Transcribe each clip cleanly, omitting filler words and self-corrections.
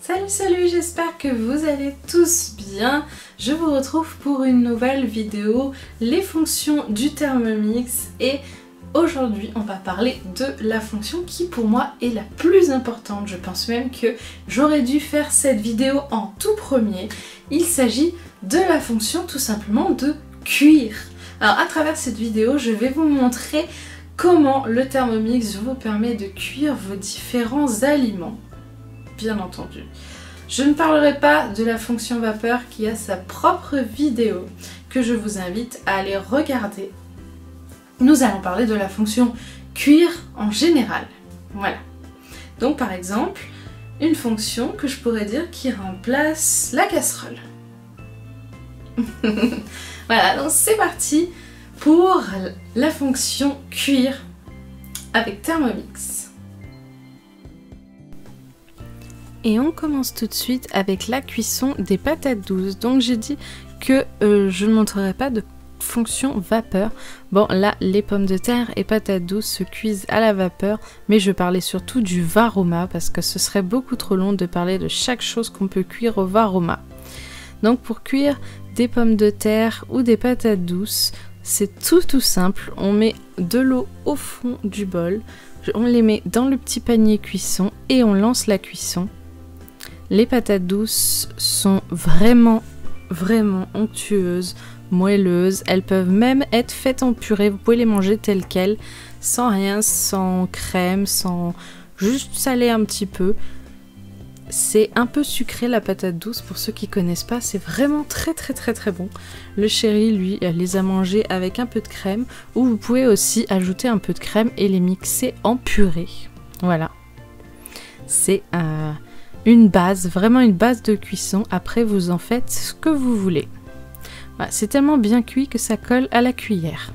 Salut, salut, j'espère que vous allez tous bien. Je vous retrouve pour une nouvelle vidéo, les fonctions du Thermomix, et aujourd'hui on va parler de la fonction qui pour moi est la plus importante. Je pense même que j'aurais dû faire cette vidéo en tout premier. Il s'agit de la fonction tout simplement de cuire. Alors à travers cette vidéo, je vais vous montrer comment le Thermomix vous permet de cuire vos différents aliments. Bien entendu. Je ne parlerai pas de la fonction vapeur qui a sa propre vidéo que je vous invite à aller regarder. Nous allons parler de la fonction cuire en général. Voilà. Donc par exemple, une fonction que je pourrais dire qui remplace la casserole. Voilà, donc c'est parti pour la fonction cuire avec Thermomix. Et on commence tout de suite avec la cuisson des patates douces. Donc j'ai dit que je ne montrerai pas de fonction vapeur. Bon là, les pommes de terre et patates douces se cuisent à la vapeur, mais je parlais surtout du Varoma parce que ce serait beaucoup trop long de parler de chaque chose qu'on peut cuire au Varoma. Donc pour cuire des pommes de terre ou des patates douces, c'est tout simple. On met de l'eau au fond du bol, on les met dans le petit panier cuisson et on lance la cuisson. Les patates douces sont vraiment onctueuses, moelleuses. Elles peuvent même être faites en purée. Vous pouvez les manger telles quelles, sans rien, sans crème, sans juste saler un petit peu. C'est un peu sucré la patate douce pour ceux qui connaissent pas. C'est vraiment très bon. Le chéri, lui, les a mangés avec un peu de crème. Ou vous pouvez aussi ajouter un peu de crème et les mixer en purée. Voilà. C'est une base, vraiment une base de cuisson. Après, vous en faites ce que vous voulez. Voilà, c'est tellement bien cuit que ça colle à la cuillère.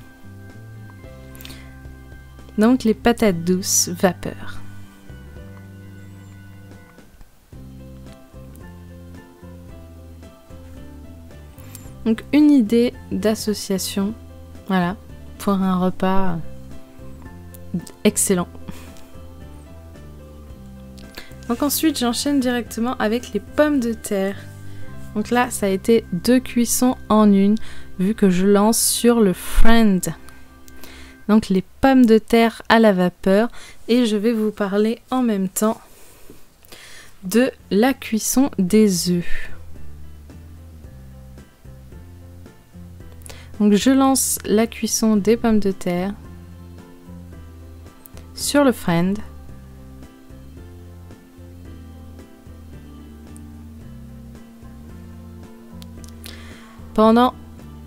Donc, les patates douces vapeur. Donc, une idée d'association, voilà, pour un repas excellent. Donc ensuite, j'enchaîne directement avec les pommes de terre. Donc là, ça a été 2 cuissons en une, vu que je lance sur le Friend. Donc les pommes de terre à la vapeur. Et je vais vous parler en même temps de la cuisson des œufs. Donc je lance la cuisson des pommes de terre sur le Friend. Pendant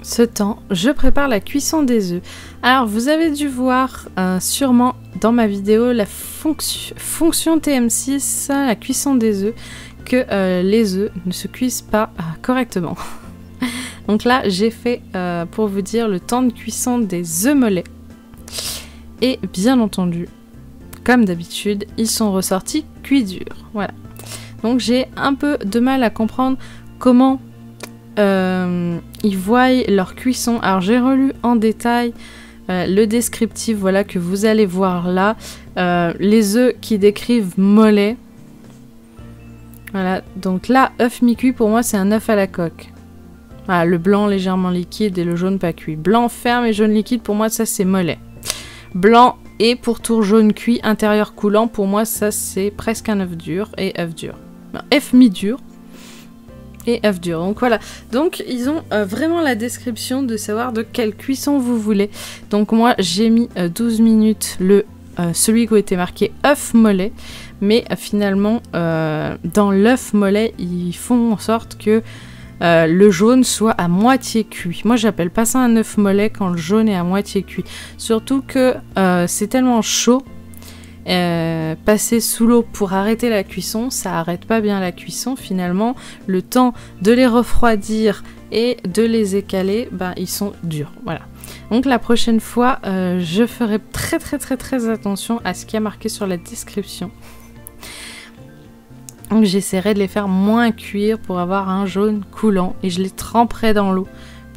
ce temps, je prépare la cuisson des œufs. Alors, vous avez dû voir sûrement dans ma vidéo la fonction TM6, la cuisson des œufs, que les œufs ne se cuisent pas correctement. Donc là, j'ai fait, pour vous dire, le temps de cuisson des œufs mollets. Et bien entendu, comme d'habitude, ils sont ressortis cuits durs. Voilà. Donc j'ai un peu de mal à comprendre comment ils voient leur cuisson. Alors j'ai relu en détail le descriptif, voilà, que vous allez voir là. Les œufs qui décrivent mollets. Voilà, donc là, œuf mi-cuit, pour moi c'est un œuf à la coque. Voilà, le blanc légèrement liquide et le jaune pas cuit. Blanc ferme et jaune liquide, pour moi ça c'est mollet. Blanc et pourtour jaune cuit, intérieur coulant, pour moi ça c'est presque un œuf dur et œuf dur. Non, œuf mi-dur et œuf dur. Donc voilà, donc ils ont vraiment la description de savoir de quelle cuisson vous voulez. Donc moi j'ai mis 12 minutes celui qui a été marqué œuf mollet, mais finalement dans l'œuf mollet ils font en sorte que le jaune soit à moitié cuit. Moi j'appelle pas ça un œuf mollet quand le jaune est à moitié cuit, surtout que c'est tellement chaud. Passer sous l'eau pour arrêter la cuisson, ça arrête pas bien la cuisson. Finalement, le temps de les refroidir et de les écaler, ben, ils sont durs. Voilà. Donc la prochaine fois, je ferai très attention à ce qui est marqué sur la description. Donc j'essaierai de les faire moins cuire pour avoir un jaune coulant et je les tremperai dans l'eau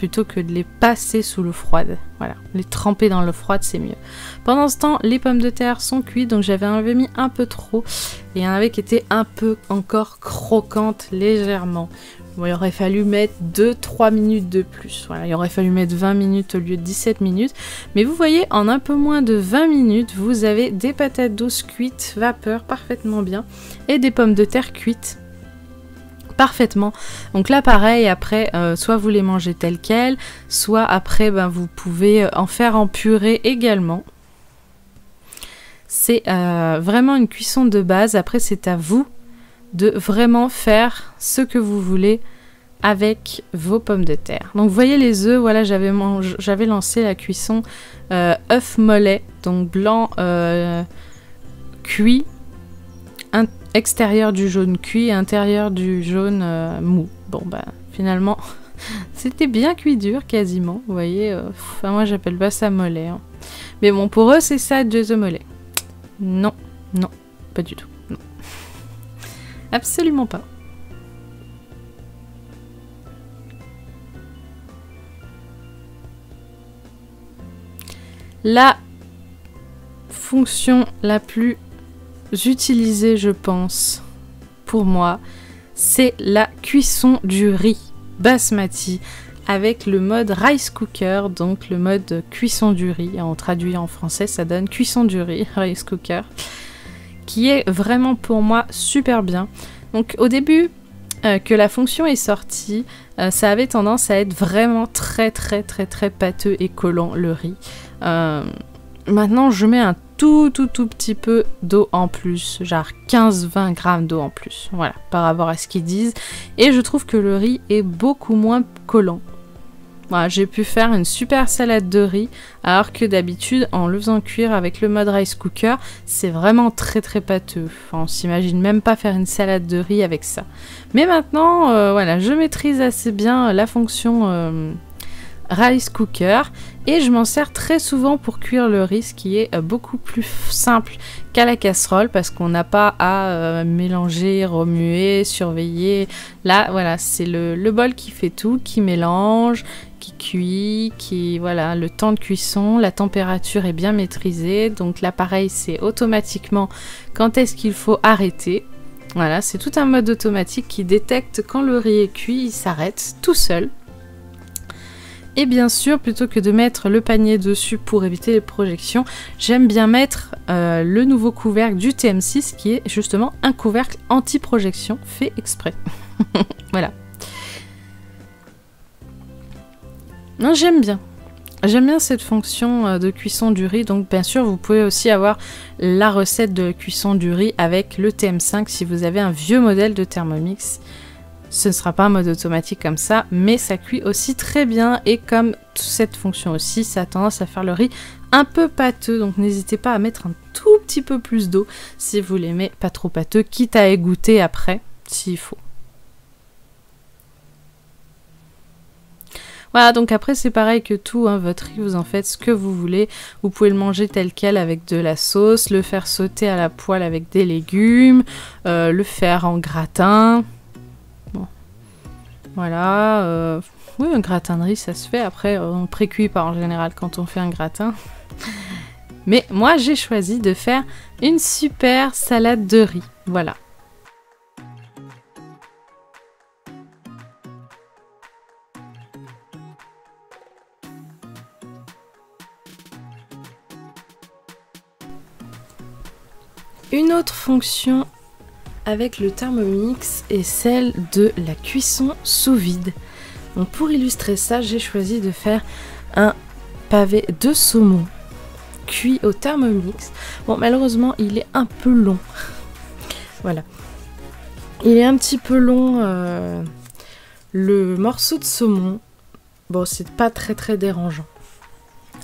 plutôt que de les passer sous l'eau froide. Voilà, les tremper dans l'eau froide, c'est mieux. Pendant ce temps, les pommes de terre sont cuites, donc j'avais mis un peu trop. Et il y en avait qui étaient un peu encore croquantes légèrement. Bon, il aurait fallu mettre 2-3 minutes de plus. Voilà, il aurait fallu mettre 20 minutes au lieu de 17 minutes. Mais vous voyez, en un peu moins de 20 minutes, vous avez des patates douces cuites, vapeur, parfaitement bien, et des pommes de terre cuites parfaitement. Donc là, pareil, après, soit vous les mangez telles quelles, soit après, vous pouvez en faire en purée également. C'est vraiment une cuisson de base. Après, c'est à vous de vraiment faire ce que vous voulez avec vos pommes de terre. Donc vous voyez les œufs, voilà, j'avais lancé la cuisson œuf mollet, donc blanc cuit, extérieur du jaune cuit, intérieur du jaune mou. Bon finalement c'était bien cuit dur quasiment, vous voyez, enfin moi j'appelle pas ça mollet, hein. Mais bon, pour eux c'est ça des œufs mollets. Non, non, pas du tout. Non. Absolument pas. La fonction la plus utilisée, je pense, pour moi, c'est la cuisson du riz basmati avec le mode rice cooker, donc le mode cuisson du riz. On traduit en français, ça donne cuisson du riz, rice cooker, qui est vraiment pour moi super bien. Donc au début que la fonction est sortie, ça avait tendance à être vraiment très pâteux et collant, le riz. Maintenant je mets un tout petit peu d'eau en plus, genre 15-20 grammes d'eau en plus, voilà, par rapport à ce qu'ils disent, et je trouve que le riz est beaucoup moins collant. Voilà, j'ai pu faire une super salade de riz, alors que d'habitude, en le faisant cuire avec le mode rice cooker, c'est vraiment très pâteux. Enfin, on s'imagine même pas faire une salade de riz avec ça. Mais maintenant, voilà, je maîtrise assez bien la fonction rice cooker, et je m'en sers très souvent pour cuire le riz, ce qui est beaucoup plus simple qu'à la casserole, parce qu'on n'a pas à mélanger, remuer, surveiller. Là, voilà, c'est le bol qui fait tout, qui mélange, qui cuit, qui, voilà, le temps de cuisson, la température est bien maîtrisée, donc là pareil, c'est automatiquement quand est-ce qu'il faut arrêter. Voilà, c'est tout un mode automatique qui détecte quand le riz est cuit, il s'arrête tout seul. Et bien sûr, plutôt que de mettre le panier dessus pour éviter les projections, j'aime bien mettre le nouveau couvercle du TM6 qui est justement un couvercle anti-projection fait exprès. Voilà. Non, j'aime bien. J'aime bien cette fonction de cuisson du riz. Donc bien sûr, vous pouvez aussi avoir la recette de cuisson du riz avec le TM5 si vous avez un vieux modèle de Thermomix. Ce ne sera pas un mode automatique comme ça, mais ça cuit aussi très bien. Et comme cette fonction aussi, ça a tendance à faire le riz un peu pâteux. Donc n'hésitez pas à mettre un tout petit peu plus d'eau si vous l'aimez pas trop pâteux, quitte à égoutter après, s'il faut. Voilà, donc après c'est pareil que tout, hein, votre riz, vous en faites ce que vous voulez. Vous pouvez le manger tel quel avec de la sauce, le faire sauter à la poêle avec des légumes, le faire en gratin. Bon, voilà, oui, un gratin de riz ça se fait, après on pré-cuit pas en général quand on fait un gratin. Mais moi j'ai choisi de faire une super salade de riz, voilà. Une autre fonction avec le Thermomix est celle de la cuisson sous vide. Donc pour illustrer ça, j'ai choisi de faire un pavé de saumon cuit au Thermomix. Bon, malheureusement, il est un peu long. Voilà. Il est un petit peu long, le morceau de saumon. Bon, c'est pas très dérangeant.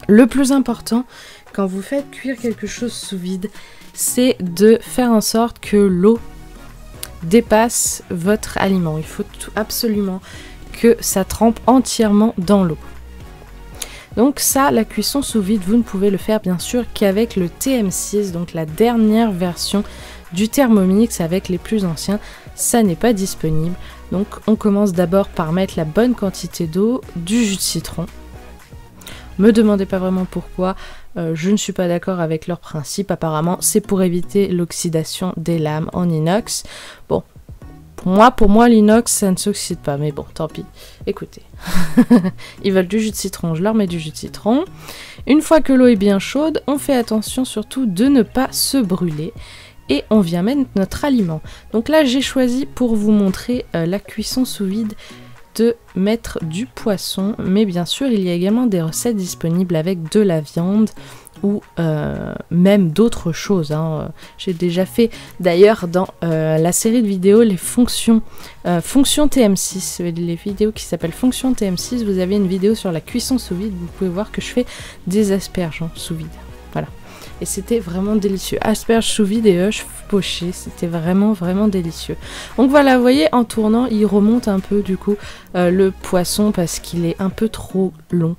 Le plus important, quand vous faites cuire quelque chose sous vide, c'est de faire en sorte que l'eau dépasse votre aliment. Il faut absolument que ça trempe entièrement dans l'eau. Donc ça, la cuisson sous vide, vous ne pouvez le faire bien sûr qu'avec le TM6, donc la dernière version du Thermomix avec les plus anciens, ça n'est pas disponible. Donc on commence d'abord par mettre la bonne quantité d'eau, du jus de citron. Me demandez pas vraiment pourquoi, je ne suis pas d'accord avec leur principe. Apparemment c'est pour éviter l'oxydation des lames en inox. Bon, pour moi l'inox ça ne s'oxyde pas, mais bon tant pis. Écoutez, ils veulent du jus de citron, je leur mets du jus de citron. Une fois que l'eau est bien chaude, on fait attention surtout de ne pas se brûler. Et on vient mettre notre aliment. Donc là j'ai choisi pour vous montrer la cuisson sous vide de mettre du poisson, mais bien sûr il y a également des recettes disponibles avec de la viande ou même d'autres choses, hein. J'ai déjà fait d'ailleurs dans la série de vidéos les fonctions TM6, les vidéos qui s'appellent fonctions TM6, vous avez une vidéo sur la cuisson sous vide, vous pouvez voir que je fais des asperges sous vide, voilà. Et c'était vraiment délicieux. Asperges sous vide et œufs pochés, c'était vraiment délicieux. Donc voilà, vous voyez, en tournant, il remonte un peu du coup le poisson parce qu'il est un peu trop long.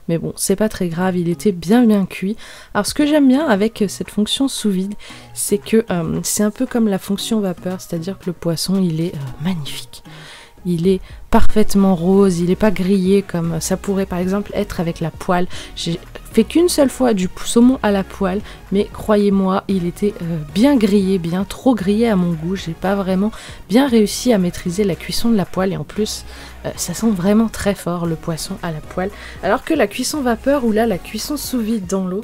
Mais bon, c'est pas très grave, il était bien cuit. Alors ce que j'aime bien avec cette fonction sous vide, c'est que c'est un peu comme la fonction vapeur, c'est-à-dire que le poisson, il est magnifique. Il est parfaitement rose, il n'est pas grillé comme ça pourrait par exemple être avec la poêle. J'ai fait qu'une seule fois du saumon à la poêle, mais croyez-moi, il était bien grillé, bien trop grillé à mon goût. J'ai pas vraiment bien réussi à maîtriser la cuisson de la poêle et en plus, ça sent vraiment très fort le poisson à la poêle. Alors que la cuisson vapeur ou là la cuisson sous vide dans l'eau,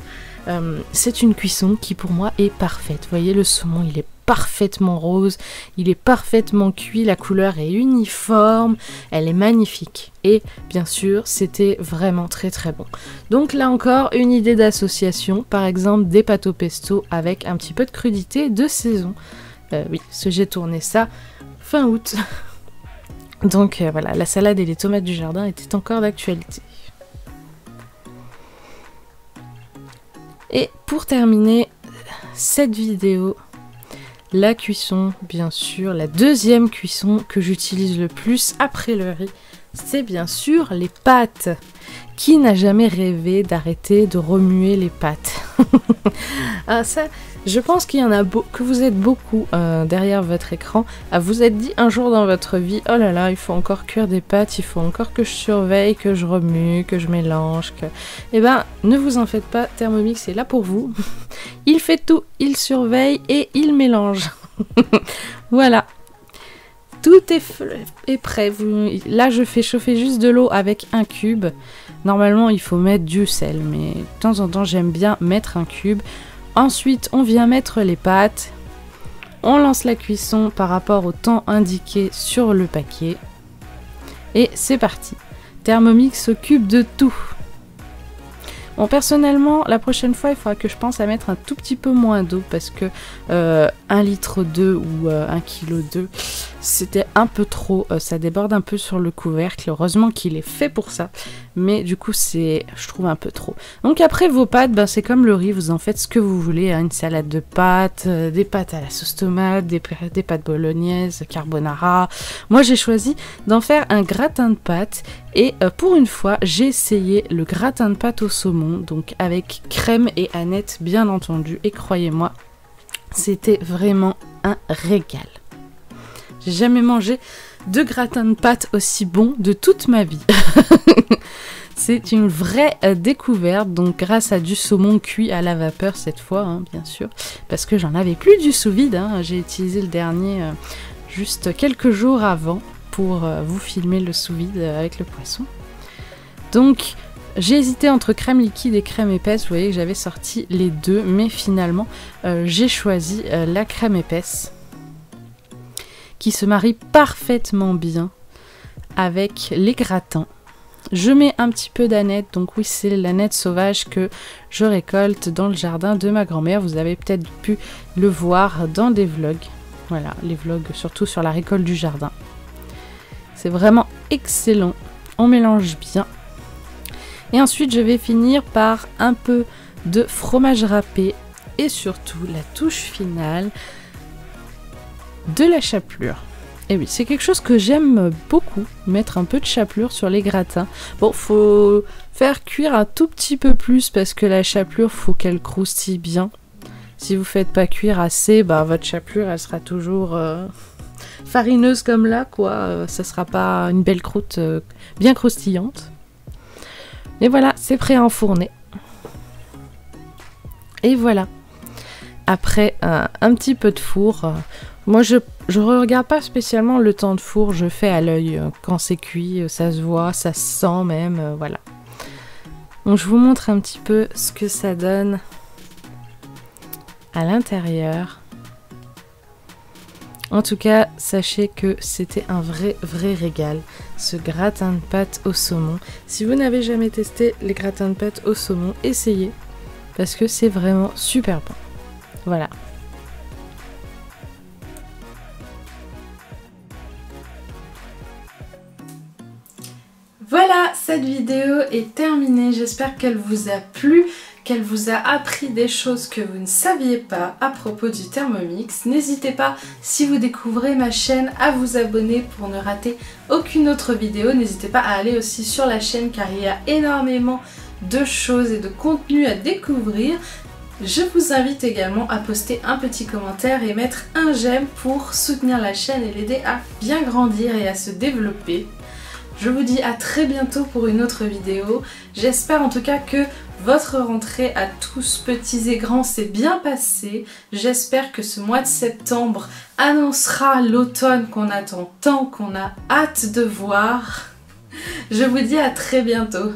c'est une cuisson qui pour moi est parfaite. Vous voyez, le saumon, il est parfaitement rose, il est parfaitement cuit, la couleur est uniforme, elle est magnifique. Et bien sûr, c'était vraiment très bon. Donc là encore, une idée d'association, par exemple des pâtes au pesto avec un petit peu de crudité de saison. Oui, parce que j'ai tourné ça fin août. Donc voilà, la salade et les tomates du jardin étaient encore d'actualité. Et pour terminer cette vidéo, la cuisson, bien sûr, la deuxième cuisson que j'utilise le plus après le riz, c'est bien sûr les pâtes. Qui n'a jamais rêvé d'arrêter de remuer les pâtes? Ah, ça, je pense qu'il y en a que vous êtes beaucoup derrière votre écran à vous être dit un jour dans votre vie, oh là là, il faut encore cuire des pâtes, il faut encore que je surveille, que je remue, que je mélange, que... Eh ben, ne vous en faites pas, Thermomix est là pour vous. Il fait tout, il surveille et il mélange. Voilà. Tout est prêt. Là, je fais chauffer juste de l'eau avec un cube. Normalement, il faut mettre du sel, mais de temps en temps, j'aime bien mettre un cube. Ensuite, on vient mettre les pâtes. On lance la cuisson par rapport au temps indiqué sur le paquet. Et c'est parti. Thermomix s'occupe de tout. Bon, personnellement, la prochaine fois, il faudra que je pense à mettre un tout petit peu moins d'eau parce que 1,2 litre ou 1,2 kg, c'était un peu trop. Ça déborde un peu sur le couvercle. Heureusement qu'il est fait pour ça. Mais du coup, c'est, je trouve, un peu trop. Donc après, vos pâtes, ben, c'est comme le riz. Vous en faites ce que vous voulez. Hein, une salade de pâtes, des pâtes à la sauce tomate, des pâtes bolognaises, carbonara. Moi, j'ai choisi d'en faire un gratin de pâtes. Et pour une fois, j'ai essayé le gratin de pâtes au saumon, donc avec crème et aneth bien entendu, et croyez-moi, c'était vraiment un régal. J'ai jamais mangé de gratin de pâtes aussi bon de toute ma vie. C'est une vraie découverte, donc grâce à du saumon cuit à la vapeur cette fois, hein, bien sûr, parce que j'en avais plus du sous-vide, hein. J'ai utilisé le dernier juste quelques jours avant pour vous filmer le sous-vide avec le poisson. Donc j'ai hésité entre crème liquide et crème épaisse, vous voyez que j'avais sorti les deux, mais finalement j'ai choisi la crème épaisse qui se marie parfaitement bien avec les gratins. Je mets un petit peu d'aneth, donc oui, c'est l'aneth sauvage que je récolte dans le jardin de ma grand-mère. Vous avez peut-être pu le voir dans des vlogs. Voilà, les vlogs surtout sur la récolte du jardin. C'est vraiment excellent. On mélange bien. Et ensuite, je vais finir par un peu de fromage râpé et surtout la touche finale de la chapelure. Et oui, c'est quelque chose que j'aime beaucoup, mettre un peu de chapelure sur les gratins. Bon, faut faire cuire un tout petit peu plus parce que la chapelure, faut qu'elle croustille bien. Si vous faites pas cuire assez, bah, votre chapelure elle sera toujours farineuse comme là, quoi. Ça sera pas une belle croûte bien croustillante. Et voilà, c'est prêt à enfourner. Et voilà. Après un petit peu de four, moi je regarde pas spécialement le temps de four, je fais à l'œil. Quand c'est cuit, ça se voit, ça se sent même, voilà. Donc je vous montre un petit peu ce que ça donne à l'intérieur. En tout cas, sachez que c'était un vrai régal, ce gratin de pâtes au saumon. Si vous n'avez jamais testé les gratins de pâtes au saumon, essayez, parce que c'est vraiment super bon. Voilà. Voilà, cette vidéo est terminée. J'espère qu'elle vous a plu, qu'elle vous a appris des choses que vous ne saviez pas à propos du Thermomix. N'hésitez pas, si vous découvrez ma chaîne, à vous abonner pour ne rater aucune autre vidéo. N'hésitez pas à aller aussi sur la chaîne car il y a énormément de choses et de contenu à découvrir. Je vous invite également à poster un petit commentaire et mettre un j'aime pour soutenir la chaîne et l'aider à bien grandir et à se développer. Je vous dis à très bientôt pour une autre vidéo. J'espère en tout cas que votre rentrée à tous petits et grands s'est bien passée. J'espère que ce mois de septembre annoncera l'automne qu'on attend tant, qu'on a hâte de voir. Je vous dis à très bientôt.